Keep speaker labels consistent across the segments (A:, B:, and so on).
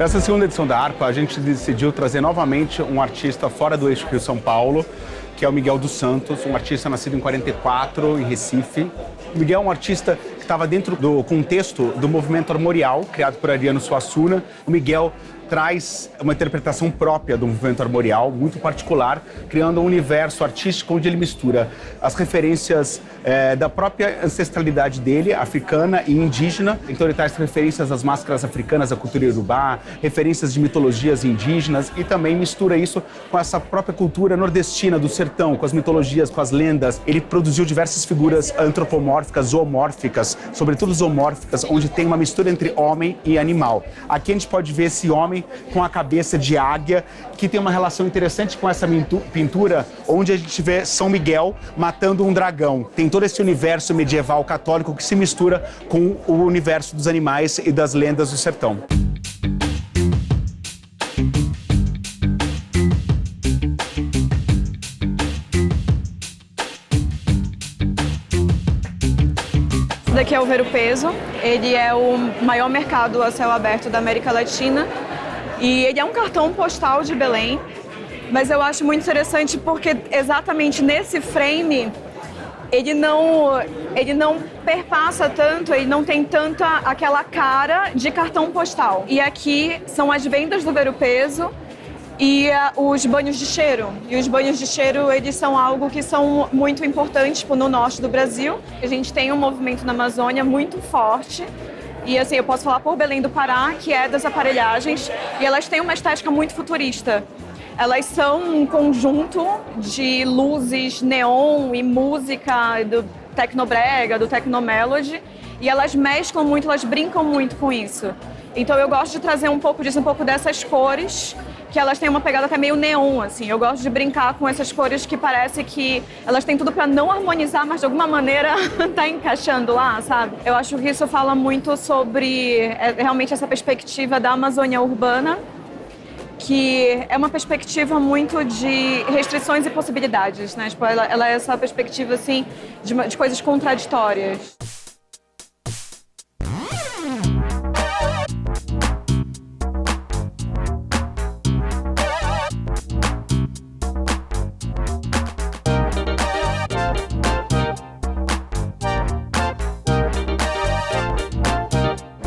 A: Para essa segunda edição da ARPA, a gente decidiu trazer novamente um artista fora do eixo Rio-São Paulo, que é o Miguel dos Santos, um artista nascido em 44, em Recife. O Miguel é um artista que estava dentro do contexto do movimento armorial, criado por Ariano Suassuna. O Miguel traz uma interpretação própria do movimento armorial, muito particular, criando um universo artístico onde ele mistura as referências da própria ancestralidade dele, africana e indígena. Então ele traz referências às máscaras africanas, à cultura iorubá, referências de mitologias indígenas e também mistura isso com essa própria cultura nordestina do sertão, com as mitologias, com as lendas. Ele produziu diversas figuras antropomórficas, zoomórficas, sobretudo zoomórficas, onde tem uma mistura entre homem e animal. Aqui a gente pode ver esse homem com a cabeça de águia, que tem uma relação interessante com essa pintura, onde a gente vê São Miguel matando um dragão. Tem todo esse universo medieval católico que se mistura com o universo dos animais e das lendas do sertão.
B: Esse daqui é o Ver o Peso. Ele é o maior mercado a céu aberto da América Latina. E ele é um cartão postal de Belém, mas eu acho muito interessante porque exatamente nesse frame ele não perpassa tanto, ele não tem tanta aquela cara de cartão postal. E aqui são as vendas do Ver o Peso e os banhos de cheiro. E os banhos de cheiro, eles são algo que são muito importantes no norte do Brasil. A gente tem um movimento na Amazônia muito forte. E assim, eu posso falar por Belém do Pará, que é das aparelhagens, e elas têm uma estética muito futurista. Elas são um conjunto de luzes neon e música do tecnobrega, do tecnomelody, e elas mesclam muito, elas brincam muito com isso. Então eu gosto de trazer um pouco disso, um pouco dessas cores, que elas têm uma pegada até meio neon, assim. Eu gosto de brincar com essas cores que parece que elas têm tudo para não harmonizar, mas de alguma maneira tá encaixando lá, sabe? Eu acho que isso fala muito sobre realmente essa perspectiva da Amazônia urbana, que é uma perspectiva muito de restrições e possibilidades, né? Tipo, ela é essa perspectiva, assim, de coisas contraditórias.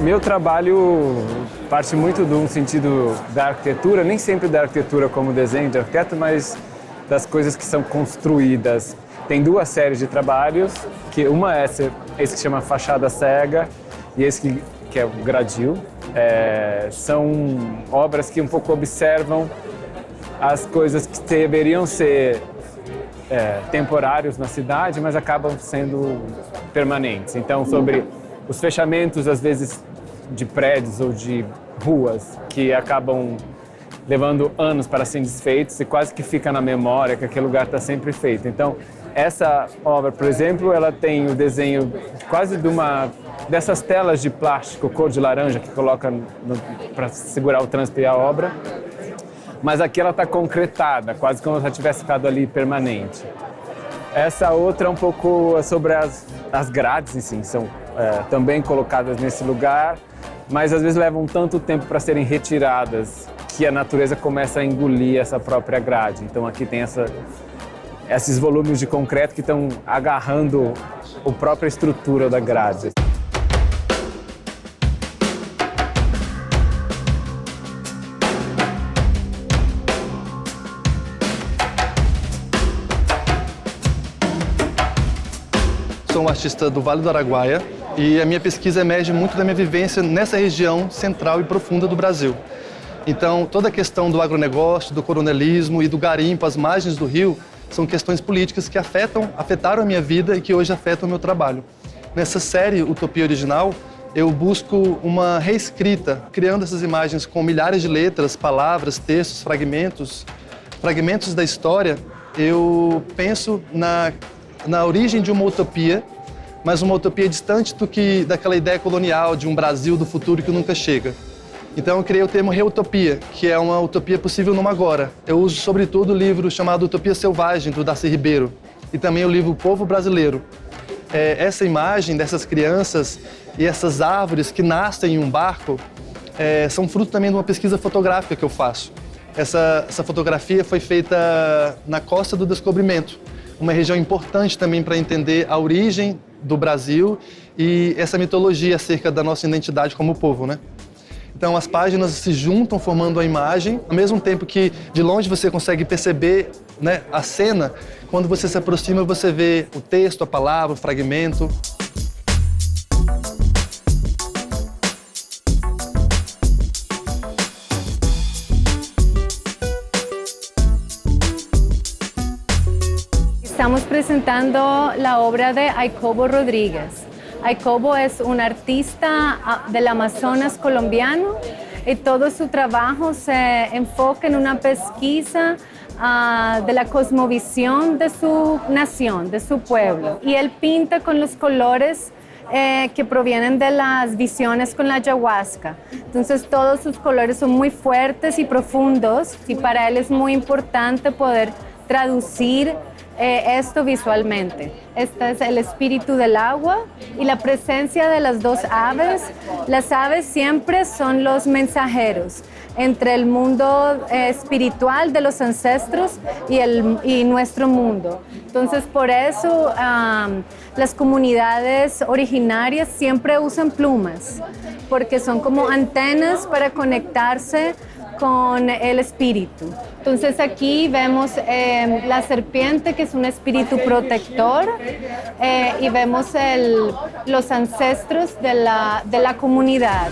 C: Meu trabalho parte muito de um sentido da arquitetura, nem sempre da arquitetura como desenho de arquiteto, mas das coisas que são construídas. Tem duas séries de trabalhos, que uma é esse que chama Fachada Cega e esse que é o Gradil. São obras que um pouco observam as coisas que deveriam ser temporários na cidade, mas acabam sendo permanentes. Então, sobre os fechamentos, às vezes, de prédios ou de ruas que acabam levando anos para serem desfeitos e quase que fica na memória que aquele lugar está sempre feito. Então, essa obra, por exemplo, ela tem o desenho quase dessas telas de plástico cor de laranja que coloca para segurar o trânsito e a obra, mas aqui ela está concretada, quase como se ela tivesse ficado ali permanente. Essa outra é um pouco sobre as grades, assim, são também colocadas nesse lugar, mas às vezes levam tanto tempo para serem retiradas que a natureza começa a engolir essa própria grade. Então aqui tem esses volumes de concreto que estão agarrando a própria estrutura da grade.
D: Sou um artista do Vale do Araguaia e a minha pesquisa emerge muito da minha vivência nessa região central e profunda do Brasil. Então, toda a questão do agronegócio, do coronelismo e do garimpo às margens do rio são questões políticas que afetaram a minha vida e que hoje afetam o meu trabalho. Nessa série Utopia Original, eu busco uma reescrita, criando essas imagens com milhares de letras, palavras, textos, fragmentos da história. Eu penso na origem de uma utopia, mas uma utopia distante daquela ideia colonial de um Brasil do futuro que nunca chega. Então eu criei o termo reutopia, que é uma utopia possível no agora. Eu uso sobretudo o livro chamado Utopia Selvagem, do Darcy Ribeiro, e também o livro Povo Brasileiro. Essa imagem dessas crianças e essas árvores que nascem em um barco são fruto também de uma pesquisa fotográfica que eu faço. Essa fotografia foi feita na Costa do Descobrimento, uma região importante também para entender a origem do Brasil e essa mitologia acerca da nossa identidade como povo, né? Então as páginas se juntam formando a imagem, ao mesmo tempo que de longe você consegue perceber, né, a cena, quando você se aproxima você vê o texto, a palavra, o fragmento.
E: Estamos presentando la obra de Jacobo Rodríguez. Jacobo es un artista del Amazonas colombiano y todo su trabajo se enfoca en una pesquisa de la cosmovisión de su nación, de su pueblo. Y él pinta con los colores que provienen de las visiones con la ayahuasca. Entonces todos sus colores son muy fuertes y profundos y para él es muy importante poder traducir esto visualmente. Este es el espíritu del agua y la presencia de las dos aves. Las aves siempre son los mensajeros entre el mundo espiritual de los ancestros y nuestro mundo. Entonces, por eso las comunidades originarias siempre usan plumas, porque son como antenas para conectarse con el espíritu. Entonces aquí vemos la serpiente, que es un espíritu protector, y vemos los ancestros de la comunidad.